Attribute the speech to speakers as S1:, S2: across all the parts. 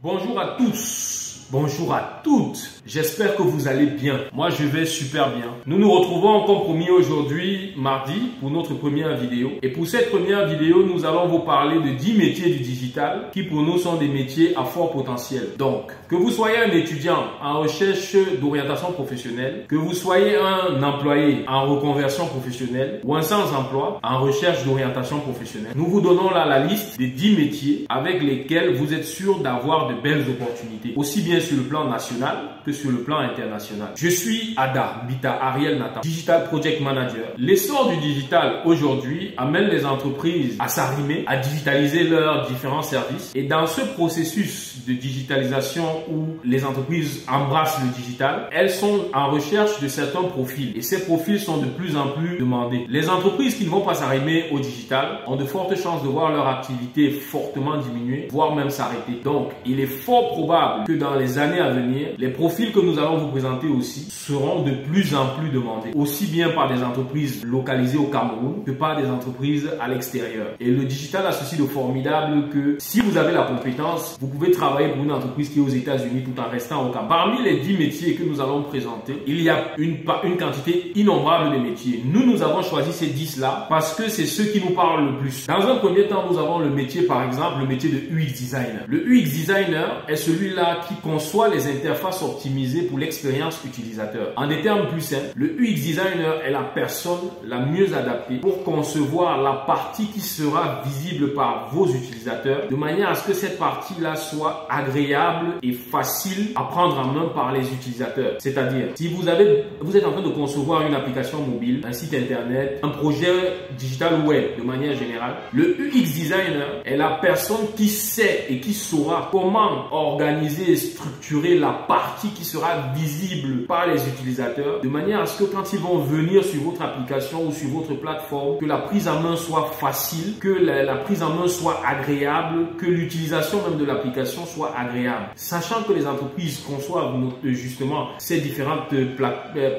S1: Bonjour à tous, bonjour à toutes. J'espère que vous allez bien. Moi, je vais super bien. Nous nous retrouvons comme promis aujourd'hui, mardi, pour notre première vidéo. Et pour cette première vidéo, nous allons vous parler de 10 métiers du digital qui pour nous sont des métiers à fort potentiel. Donc, que vous soyez un étudiant en recherche d'orientation professionnelle, que vous soyez un employé en reconversion professionnelle ou un sans-emploi en recherche d'orientation professionnelle, nous vous donnons là la liste des 10 métiers avec lesquels vous êtes sûr d'avoir de belles opportunités, aussi bien sur le plan national que sur le plan international. Je suis Ada Bita Ariel Nathan, Digital Project Manager. L'essor du digital aujourd'hui amène les entreprises à s'arrimer, à digitaliser leurs différents services. Et dans ce processus de digitalisation où les entreprises embrassent le digital, elles sont en recherche de certains profils. Et ces profils sont de plus en plus demandés. Les entreprises qui ne vont pas s'arrimer au digital ont de fortes chances de voir leur activité fortement diminuer, voire même s'arrêter. Donc, il est fort probable que dans les années à venir, les profils que nous allons vous présenter aussi seront de plus en plus demandés, aussi bien par des entreprises localisées au Cameroun que par des entreprises à l'extérieur. Et le digital a ceci de formidable que si vous avez la compétence, vous pouvez travailler pour une entreprise qui est aux États-Unis tout en restant au Cameroun. Parmi les 10 métiers que nous allons présenter, il y a une quantité innombrable de métiers. Nous avons choisi ces 10-là parce que c'est ceux qui nous parlent le plus. Dans un premier temps, nous avons le métier, par exemple, le métier de UX designer. Le UX designer est celui-là qui conçoit les interfaces optimisées pour l'expérience utilisateur. En des termes plus simples, le UX designer est la personne la mieux adaptée pour concevoir la partie qui sera visible par vos utilisateurs de manière à ce que cette partie-là soit agréable et facile à prendre en main par les utilisateurs. C'est-à-dire, si vous êtes en train de concevoir une application mobile, un site internet, un projet digital web de manière générale, le UX designer est la personne qui sait et qui saura comment organiser et structurer la partie qui sera visible par les utilisateurs de manière à ce que quand ils vont venir sur votre application ou sur votre plateforme, que la prise en main soit facile, que la prise en main soit agréable, que l'utilisation même de l'application soit agréable. Sachant que les entreprises conçoivent justement ces différentes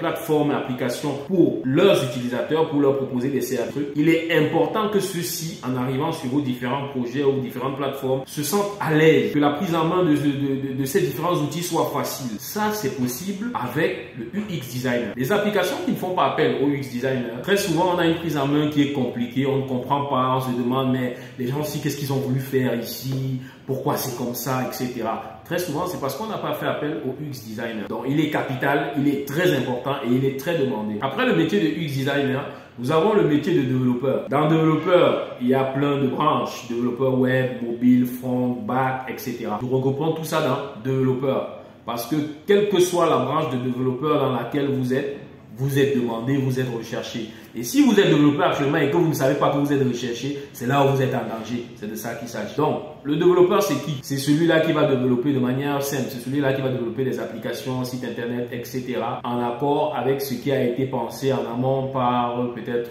S1: plateformes et applications pour leurs utilisateurs, pour leur proposer des services, il est important que ceux-ci, en arrivant sur vos différents projets ou différentes plateformes, se sentent à l'aise, que la prise en main de ces différents outils soit facile. Ça, c'est possible avec le UX designer. Les applications qui ne font pas appel au UX designer, très souvent, on a une prise en main qui est compliquée, on ne comprend pas, on se demande, mais les gens aussi, qu'est-ce qu'ils ont voulu faire ici? Pourquoi c'est comme ça, etc. Très souvent, c'est parce qu'on n'a pas fait appel au UX designer. Donc, il est capital, il est très important et il est très demandé. Après le métier de UX designer, nous avons le métier de développeur. Dans développeur, il y a plein de branches. Développeur web, mobile, front, back, etc. Nous regroupons tout ça dans développeur. Parce que quelle que soit la branche de développeur dans laquelle vous êtes demandé, vous êtes recherché. Et si vous êtes développeur actuellement et que vous ne savez pas que vous êtes recherché, c'est là où vous êtes en danger. C'est de ça qu'il s'agit. Donc, le développeur, c'est qui? C'est celui-là qui va développer de manière simple. C'est celui-là qui va développer des applications, sites internet, etc. en accord avec ce qui a été pensé en amont par peut-être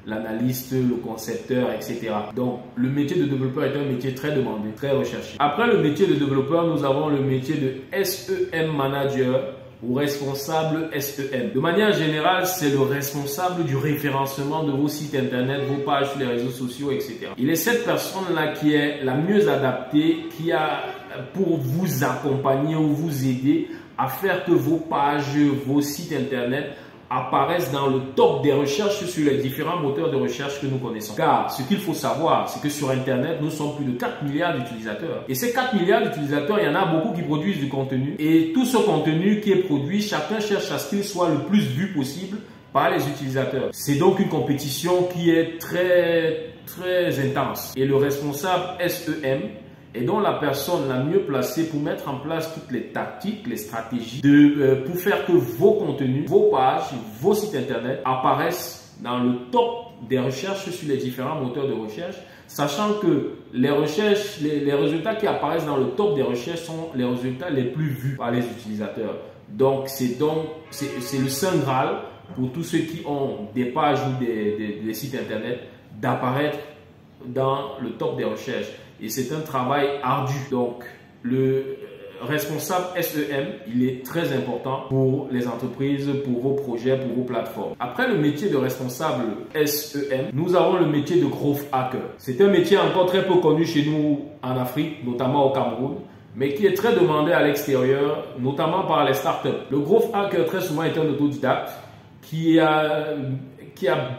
S1: l'analyste, le concepteur, etc. Donc, le métier de développeur est un métier très demandé, très recherché. Après le métier de développeur, nous avons le métier de SEM manager ou responsable SEM. De manière générale, c'est le responsable du référencement de vos sites internet, vos pages sur les réseaux sociaux, etc. Il est cette personne-là qui est la mieux adaptée, qui a pour vous accompagner ou vous aider à faire que vos pages, vos sites internet apparaissent dans le top des recherches sur les différents moteurs de recherche que nous connaissons. Car ce qu'il faut savoir, c'est que sur Internet, nous sommes plus de 4 milliards d'utilisateurs. Et ces 4 milliards d'utilisateurs, il y en a beaucoup qui produisent du contenu. Et tout ce contenu qui est produit, chacun cherche à ce qu'il soit le plus vu possible par les utilisateurs. C'est donc une compétition qui est très, très intense. Et le responsable SEM et dont la personne la mieux placée pour mettre en place toutes les tactiques, les stratégies pour faire que vos contenus, vos pages, vos sites internet apparaissent dans le top des recherches sur les différents moteurs de recherche, sachant que les recherches, les résultats qui apparaissent dans le top des recherches sont les résultats les plus vus par les utilisateurs. Donc c'est le Saint Graal pour tous ceux qui ont des pages ou des sites internet d'apparaître dans le top des recherches. Et c'est un travail ardu. Donc, le responsable SEM, il est très important pour les entreprises, pour vos projets, pour vos plateformes. Après le métier de responsable SEM, nous avons le métier de growth hacker. C'est un métier encore très peu connu chez nous en Afrique, notamment au Cameroun. mais qui est très demandé à l'extérieur, notamment par les startups. Le growth hacker très souvent est un autodidacte qui a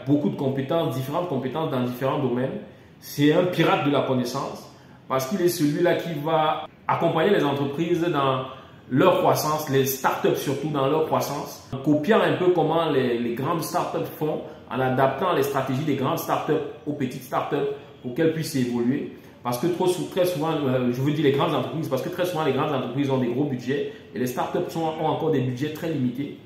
S1: beaucoup de compétences, différentes compétences dans différents domaines. C'est un pirate de la connaissance parce qu'il est celui-là qui va accompagner les entreprises dans leur croissance, les startups surtout dans leur croissance, en copiant un peu comment les grandes startups font, en adaptant les stratégies des grandes startups aux petites startups pour qu'elles puissent évoluer. Parce que très souvent, je veux dire les grandes entreprises, parce que très souvent les grandes entreprises ont des gros budgets et les startups ont encore des budgets très limités.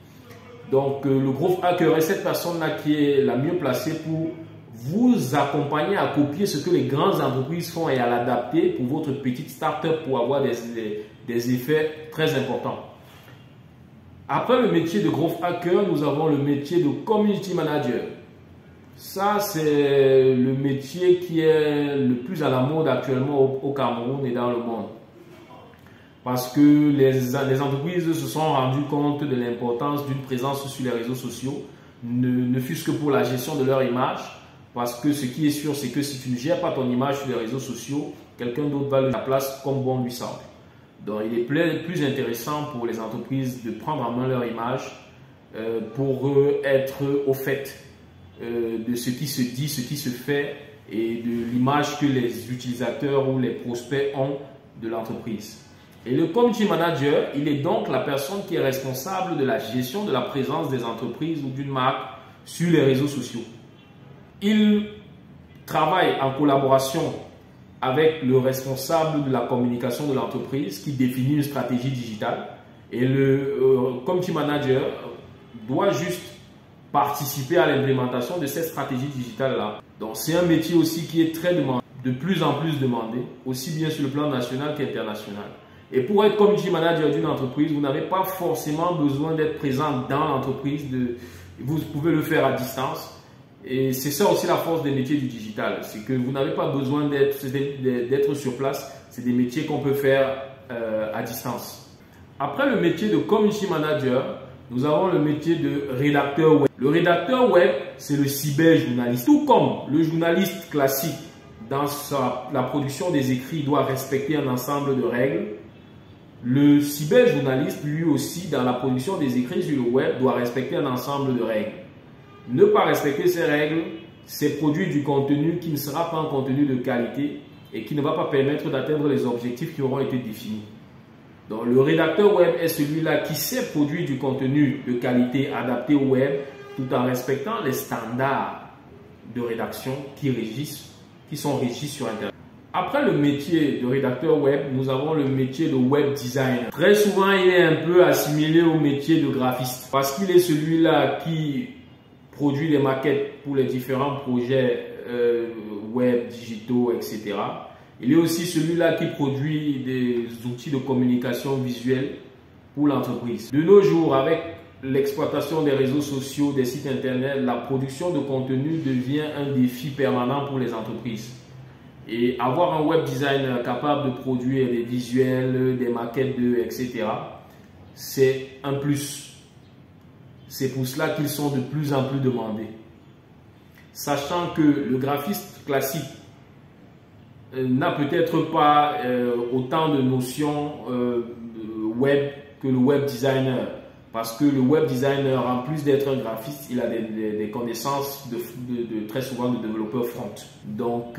S1: Donc le growth hacker est cette personne-là qui est la mieux placée pour vous accompagner à copier ce que les grandes entreprises font et à l'adapter pour votre petite startup pour avoir des effets très importants. Après le métier de growth hacker, nous avons le métier de community manager. Ça, c'est le métier qui est le plus à la mode actuellement au Cameroun et dans le monde. Parce que les entreprises se sont rendues compte de l'importance d'une présence sur les réseaux sociaux, ne fût-ce que pour la gestion de leur image. Parce que ce qui est sûr, c'est que si tu ne gères pas ton image sur les réseaux sociaux, quelqu'un d'autre va la place comme bon lui semble. Donc, il est plus intéressant pour les entreprises de prendre en main leur image pour être au fait de ce qui se dit, ce qui se fait et de l'image que les utilisateurs ou les prospects ont de l'entreprise. Et le community manager, il est donc la personne qui est responsable de la gestion de la présence des entreprises ou d'une marque sur les réseaux sociaux. Il travaille en collaboration avec le responsable de la communication de l'entreprise qui définit une stratégie digitale. Et le community manager doit juste participer à l'implémentation de cette stratégie digitale-là. Donc c'est un métier aussi qui est très demandé, de plus en plus demandé, aussi bien sur le plan national qu'international. Et pour être community manager d'une entreprise, vous n'avez pas forcément besoin d'être présent dans l'entreprise. Vous pouvez le faire à distance. Et c'est ça aussi la force des métiers du digital. C'est que vous n'avez pas besoin d'être sur place. C'est des métiers qu'on peut faire à distance. Après le métier de community manager, nous avons le métier de rédacteur web. Le rédacteur web, c'est le cyberjournaliste. Tout comme le journaliste classique, dans la production des écrits, doit respecter un ensemble de règles. Le cyberjournaliste, lui aussi, dans la production des écrits sur le web, doit respecter un ensemble de règles. Ne pas respecter ces règles, c'est produire du contenu qui ne sera pas un contenu de qualité et qui ne va pas permettre d'atteindre les objectifs qui auront été définis. Donc, le rédacteur web est celui-là qui sait produire du contenu de qualité adapté au web tout en respectant les standards de rédaction qui sont régis sur Internet. Après le métier de rédacteur web, nous avons le métier de web designer. Très souvent, il est un peu assimilé au métier de graphiste parce qu'il est celui-là qui produit les maquettes pour les différents projets web, digitaux, etc. Il est aussi celui-là qui produit des outils de communication visuelle pour l'entreprise. De nos jours, avec l'exploitation des réseaux sociaux, des sites internet, la production de contenu devient un défi permanent pour les entreprises. Et avoir un web designer capable de produire des visuels, des maquettes, etc., c'est un plus. C'est pour cela qu'ils sont de plus en plus demandés. Sachant que le graphiste classique n'a peut-être pas autant de notions web que le web designer. Parce que le web designer, en plus d'être un graphiste, il a des connaissances très souvent de développeur front. Donc,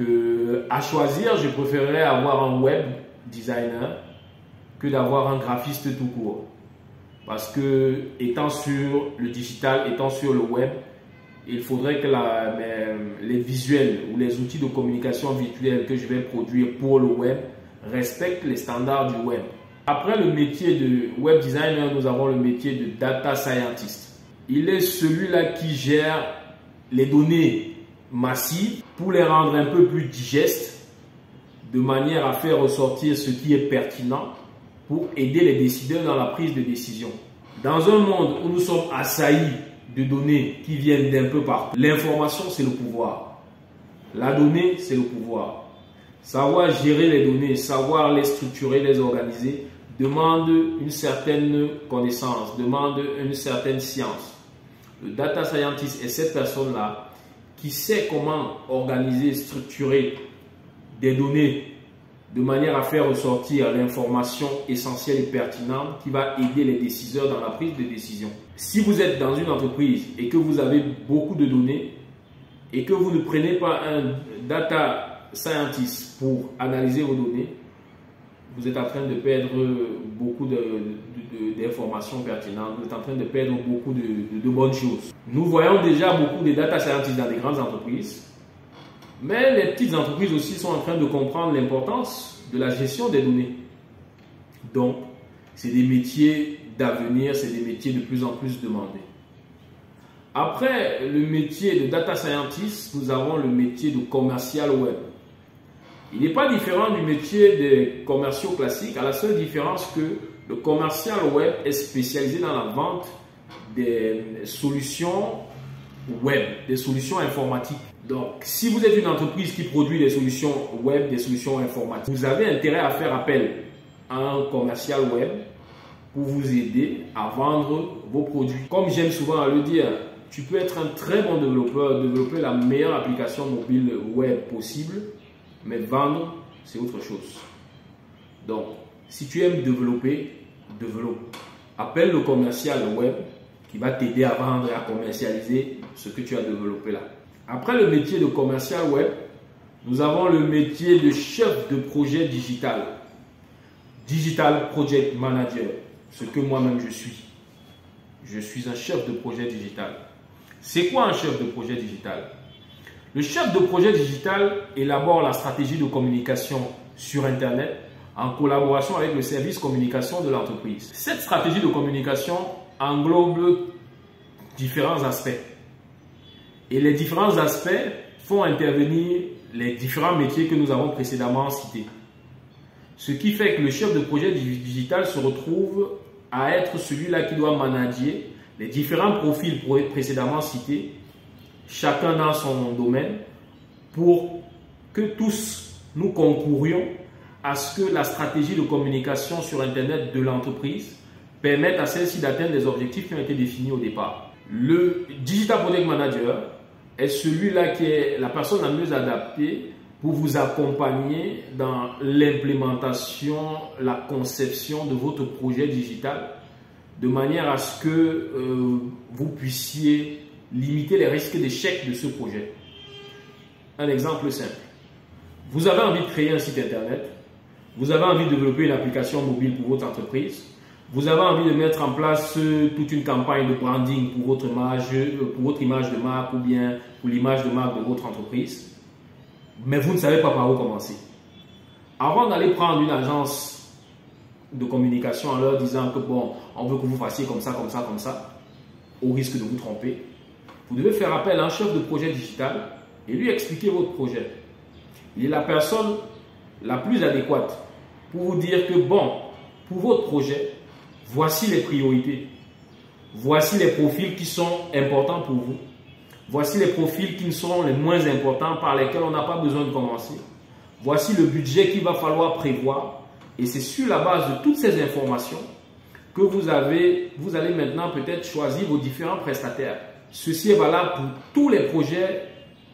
S1: à choisir, je préférerais avoir un web designer que d'avoir un graphiste tout court. Parce que, étant sur le digital, étant sur le web, il faudrait que les visuels ou les outils de communication virtuelle que je vais produire pour le web respectent les standards du web. Après le métier de web designer, nous avons le métier de data scientist. Il est celui-là qui gère les données massives pour les rendre un peu plus digestes, de manière à faire ressortir ce qui est pertinent pour aider les décideurs dans la prise de décision. Dans un monde où nous sommes assaillis de données qui viennent d'un peu partout, l'information c'est le pouvoir. La donnée c'est le pouvoir. Savoir gérer les données, savoir les structurer, les organiser, demande une certaine connaissance, demande une certaine science. Le data scientist est cette personne-là qui sait comment organiser, structurer des données de manière à faire ressortir l'information essentielle et pertinente qui va aider les décideurs dans la prise de décision. Si vous êtes dans une entreprise et que vous avez beaucoup de données et que vous ne prenez pas un data scientist pour analyser vos données, vous êtes en train de perdre beaucoup d'informations pertinentes, vous êtes en train de perdre beaucoup de bonnes choses. Nous voyons déjà beaucoup de data scientists dans les grandes entreprises, mais les petites entreprises aussi sont en train de comprendre l'importance de la gestion des données. Donc, c'est des métiers d'avenir, c'est des métiers de plus en plus demandés. Après le métier de data scientist, nous avons le métier de commercial web. Il n'est pas différent du métier des commerciaux classiques, à la seule différence que le commercial web est spécialisé dans la vente des solutions web, des solutions informatiques. Donc, si vous êtes une entreprise qui produit des solutions web, des solutions informatiques, vous avez intérêt à faire appel à un commercial web pour vous aider à vendre vos produits. Comme j'aime souvent à le dire, tu peux être un très bon développeur, développer la meilleure application mobile web possible, mais vendre, c'est autre chose. Donc, si tu aimes développer, développe. Appelle le commercial web qui va t'aider à vendre et à commercialiser ce que tu as développé là. Après le métier de commercial web, nous avons le métier de chef de projet digital. Digital Project Manager, ce que moi-même je suis. Je suis un chef de projet digital. C'est quoi un chef de projet digital? Le chef de projet digital élabore la stratégie de communication sur Internet en collaboration avec le service communication de l'entreprise. Cette stratégie de communication englobe différents aspects. Et les différents aspects font intervenir les différents métiers que nous avons précédemment cités. Ce qui fait que le chef de projet digital se retrouve à être celui-là qui doit manager les différents profils précédemment cités, chacun dans son domaine, pour que tous nous concourions à ce que la stratégie de communication sur Internet de l'entreprise permette à celle-ci d'atteindre les objectifs qui ont été définis au départ. Le Digital Project Manager est celui-là qui est la personne la mieux adaptée pour vous accompagner dans l'implémentation, la conception de votre projet digital, de manière à ce que vous puissiez limiter les risques d'échec de ce projet. Un exemple simple. Vous avez envie de créer un site internet, vous avez envie de développer une application mobile pour votre entreprise, vous avez envie de mettre en place toute une campagne de branding pour votre image de marque ou bien pour l'image de marque de votre entreprise, mais vous ne savez pas par où commencer. Avant d'aller prendre une agence de communication en leur disant que bon, on veut que vous fassiez comme ça, comme ça, comme ça, au risque de vous tromper, vous devez faire appel à un chef de projet digital et lui expliquer votre projet. Il est la personne la plus adéquate pour vous dire que bon, pour votre projet, voici les priorités, voici les profils qui sont importants pour vous, voici les profils qui sont les moins importants par lesquels on n'a pas besoin de commencer, voici le budget qu'il va falloir prévoir, et c'est sur la base de toutes ces informations que vous allez maintenant peut-être choisir vos différents prestataires. Ceci est valable pour tous les projets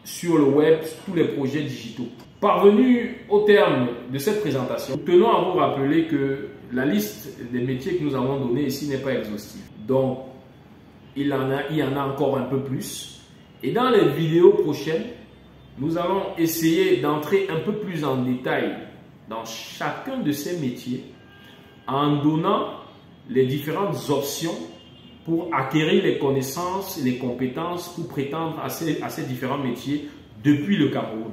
S1: sur le web, tous les projets digitaux. Parvenu au terme de cette présentation, nous tenons à vous rappeler que la liste des métiers que nous avons donnés ici n'est pas exhaustive. Donc, il y en a encore un peu plus. Et dans les vidéos prochaines, nous allons essayer d'entrer un peu plus en détail dans chacun de ces métiers en donnant les différentes options pour acquérir les connaissances et les compétences pour prétendre à ces différents métiers depuis le Cameroun.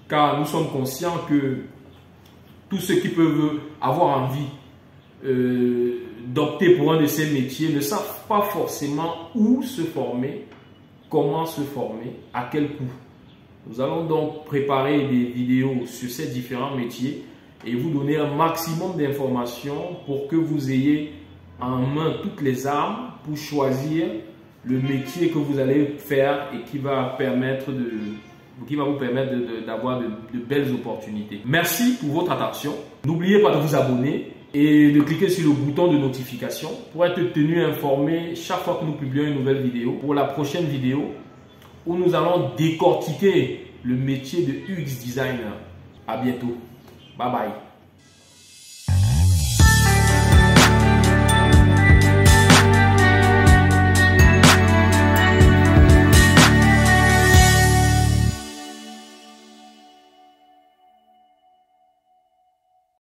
S1: Car nous sommes conscients que tous ceux qui peuvent avoir envie d'opter pour un de ces métiers ne savent pas forcément où se former, comment se former, à quel coût. Nous allons donc préparer des vidéos sur ces différents métiers et vous donner un maximum d'informations pour que vous ayez en main toutes les armes pour choisir le métier que vous allez faire et qui va vous permettre d'avoir de belles opportunités. Merci pour votre attention. N'oubliez pas de vous abonner et de cliquer sur le bouton de notification pour être tenu informé chaque fois que nous publions une nouvelle vidéo. Pour la prochaine vidéo où nous allons décortiquer le métier de UX designer. À bientôt. Bye bye.